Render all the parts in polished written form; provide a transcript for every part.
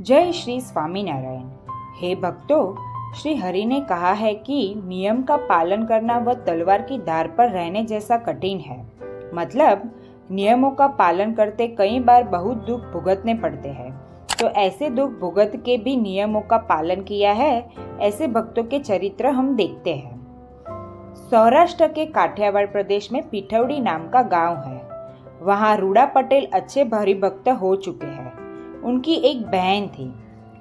जय श्री स्वामीनारायण। हे भक्तों, श्री हरि ने कहा है कि नियम का पालन करना वह तलवार की धार पर रहने जैसा कठिन है। मतलब नियमों का पालन करते कई बार बहुत दुख भुगतने पड़ते हैं। तो ऐसे दुख भुगत के भी नियमों का पालन किया है, ऐसे भक्तों के चरित्र हम देखते हैं। सौराष्ट्र के काठियावाड़ प्रदेश में पिठौड़ी नाम का गांव है। वहाँ रूड़ा पटेल अच्छे भारी भक्त हो चुके हैं। उनकी एक बहन थी,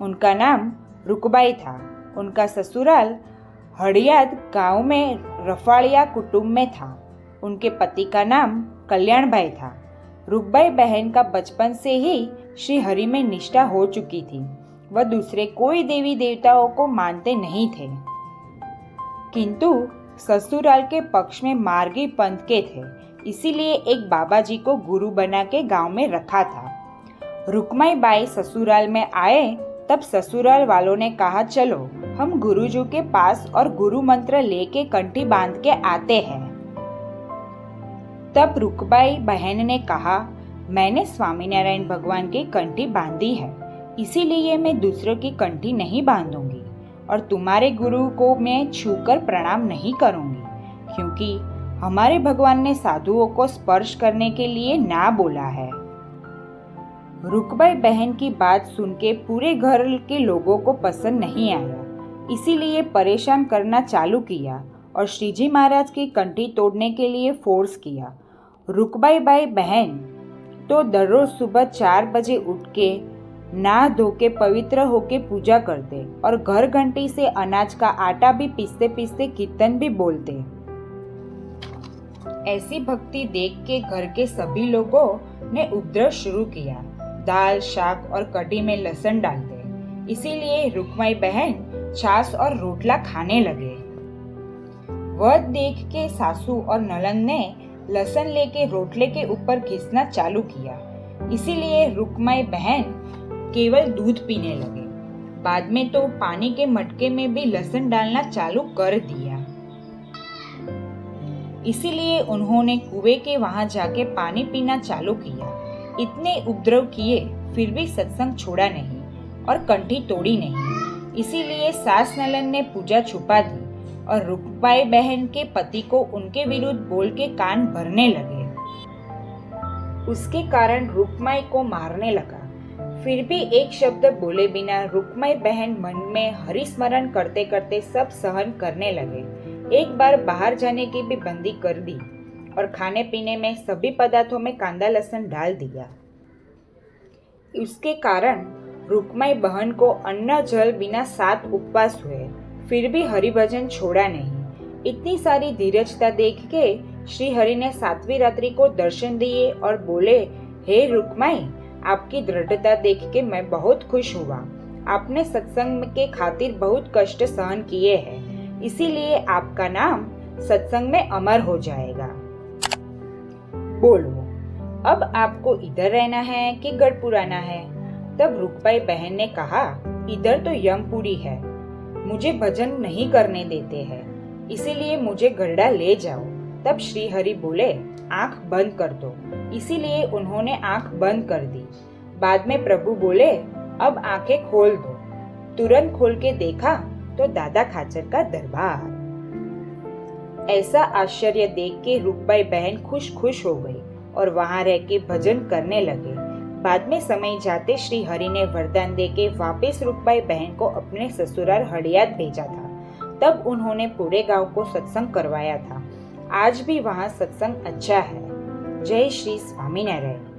उनका नाम रुकबाई था। उनका ससुराल हड़ियाद गांव में रफाड़िया कुटुंब में था। उनके पति का नाम कल्याणभाई था। रुकबाई बहन का बचपन से ही श्री हरि में निष्ठा हो चुकी थी। वह दूसरे कोई देवी देवताओं को मानते नहीं थे, किंतु ससुराल के पक्ष में मार्गी पंथ के थे, इसीलिए एक बाबा जी को गुरु बना के गांव में रखा था। रुक्माई बाई ससुराल में आए तब ससुराल वालों ने कहा, चलो हम गुरुजी के पास और गुरु मंत्र लेके कंठी बांध के आते हैं। तब रुकबाई बहन ने कहा, मैंने स्वामीनारायण भगवान की कंठी बांधी है, इसीलिए मैं दूसरों की कंठी नहीं बांधूंगी और तुम्हारे गुरु को मैं छूकर प्रणाम नहीं करूंगी, क्योंकि हमारे भगवान ने साधुओं को स्पर्श करने के लिए ना बोला है। रुकबाई बहन की बात सुन के पूरे घर के लोगों को पसंद नहीं आया, इसीलिए परेशान करना चालू किया और श्रीजी महाराज की कंठी तोड़ने के लिए फोर्स किया। रुकबाई बाई बहन तो दररोज सुबह 4 बजे उठ के नहा धो के पवित्र होके पूजा करते और घर घंटी से अनाज का आटा भी पीसते पीसते कीर्तन भी बोलते। ऐसी भक्ति देख के घर के सभी लोगों ने उपद्रव शुरू किया। दाल, शाक और कढ़ी में लहसुन डालते, इसीलिए रुकमाई बहन छाछ और रोटला खाने लगे। वह देख के सासू और ननद ने लहसुन लेके रोटले के ऊपर घिसना चालू किया, इसीलिए रुकमाई बहन केवल दूध पीने लगे। बाद में तो पानी के मटके में भी लहसुन डालना चालू कर दिया। इसीलिए उन्होंने कुएं के वहां जाके पानी पीना चालू किया। इतने उपद्रव किए फिर भी सत्संग छोड़ा नहीं और कंठी तोड़ी नहीं, इसीलिए सास नलन ने पूजा छुपा दी और रुकबाई बहन के पति को उनके विरुद्ध बोल के कान भरने लगे। उसके कारण रुकमाई को मारने लगा। फिर भी एक शब्द बोले बिना रुकमाई बहन मन में हरि स्मरण करते करते सब सहन करने लगे। एक बार बाहर जाने की भी बंदी कर दी और खाने पीने में सभी पदार्थों में कांदा लहसुन डाल दिया। उसके कारण रुकमाई बहन को अन्न जल बिना 7 उपवास हुए, फिर भी हरि भजन छोड़ा नहीं। इतनी सारी धीरजता देख के श्री हरि ने 7वीं रात्रि को दर्शन दिए और बोले, हे रुकमाई, आपकी दृढ़ता देख के मैं बहुत खुश हुआ। आपने सत्संग के खातिर बहुत कष्ट सहन किए हैं, इसीलिए आपका नाम सत्संग में अमर हो जाएगा। बोलो, अब आपको इधर रहना है कि गढ़पुराना है? तब रुकबाई बहन ने कहा, इधर तो यमपुरी है, मुझे भजन नहीं करने देते हैं, इसीलिए मुझे गढ़ा ले जाओ। तब श्री हरि बोले, आंख बंद कर दो, इसीलिए उन्होंने आंख बंद कर दी। बाद में प्रभु बोले, अब आंखें खोल दो। तुरंत खोल के देखा तो दादा खाचर का दरबार। ऐसा आश्चर्य देख के रुकबाई बहन खुश हो गई और वहां रह के भजन करने लगे। बाद में समय जाते श्री हरि ने वरदान दे के वापिस रुकबाई बहन को अपने ससुराल हड़ियात भेजा था। तब उन्होंने पूरे गांव को सत्संग करवाया था। आज भी वहां सत्संग अच्छा है। जय श्री स्वामीनारायण।